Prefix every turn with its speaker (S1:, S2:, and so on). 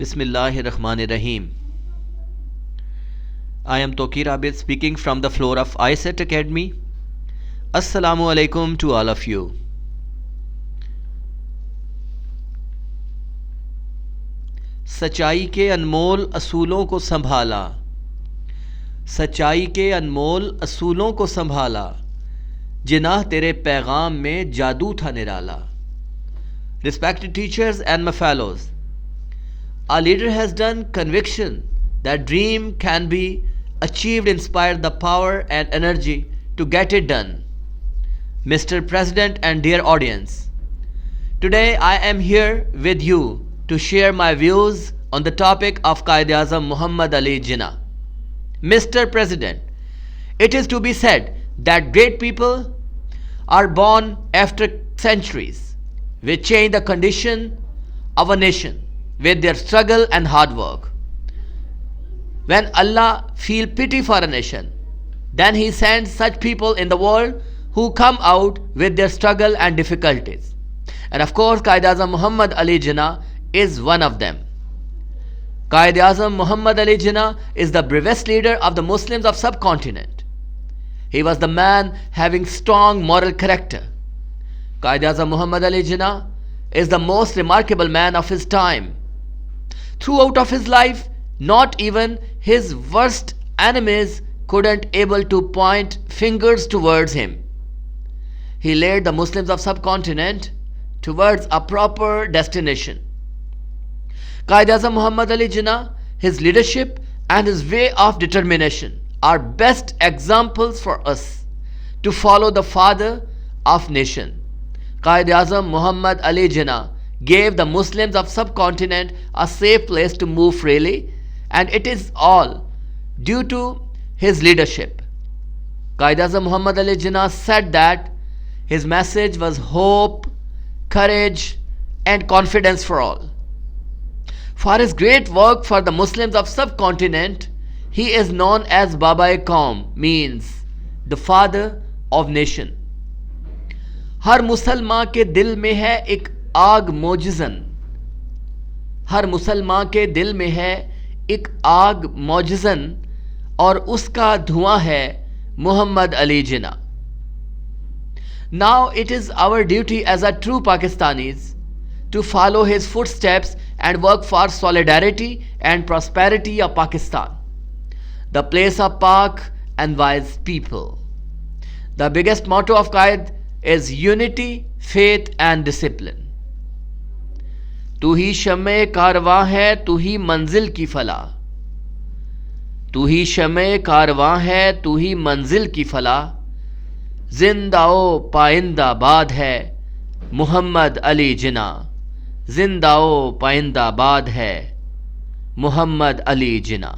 S1: Bismillahirrahmanirrahim. I am Tokir Abid speaking from the floor of ISET Academy. Assalamu alaikum to all of you. सच्चाई के अनमोल असूलों को संभाला, सच्चाई के अनमोल असूलों को संभाला, जिनाह तेरे पैगाम में जादू था निराला. Respected teachers and my fellows, our leader has done conviction that dream can be achieved, inspired the power and energy to get it done. Mr. President and dear audience, today I am here with you to share my views on the topic of Quaid-e-Azam Muhammad Ali Jinnah. Mr. President, it is to be said that great people are born after centuries, which change the condition of a nation with their struggle and hard work. When Allah feel pity for a nation, then He sends such people in the world who come out with their struggle and difficulties. And of course, Quaid-e-Azam Muhammad Ali Jinnah is one of them. Quaid-e-Azam Muhammad Ali Jinnah is the bravest leader of the Muslims of subcontinent. He was the man having strong moral character. Quaid-e-Azam Muhammad Ali Jinnah is the most remarkable man of his time. Throughout of his life, not even his worst enemies couldn't able to point fingers towards him. He led the Muslims of subcontinent towards a proper destination. Quaid-e-Azam Muhammad Ali Jinnah, his leadership and his way of determination are best examples for us to follow the father of nation. Quaid-e-Azam Muhammad Ali Jinnah gave the Muslims of subcontinent a safe place to move freely, and it is all due to his leadership. Quaid-e-Azam Muhammad Ali Jinnah said that his message was hope, courage and confidence for all. For his great work for the Muslims of subcontinent, he is known as Baba-e-Qaum, means the father of nation. हर मुसलमान के दिल में है एक आग मोजिज़न, हर मुसलमान के दिल में है एक आग मोजिज़न और उसका धुआं है Muhammad Ali Jinnah. Now it is our duty as a true Pakistanis to follow his footsteps and work for solidarity and prosperity of Pakistan, the place of Pak and wise people. The biggest motto of Quaid is unity, faith and discipline. तू ही शमे कारवां है, तू ही मंजिल की फला, तू ही शमे कारवां है, तू ही मंजिल की फला, जिंदाओ पाइंदाबाद है मुहम्मद अली जिन्ना, जिंदाओ पाइंदाबाद है मुहम्मद अली जिन्ना.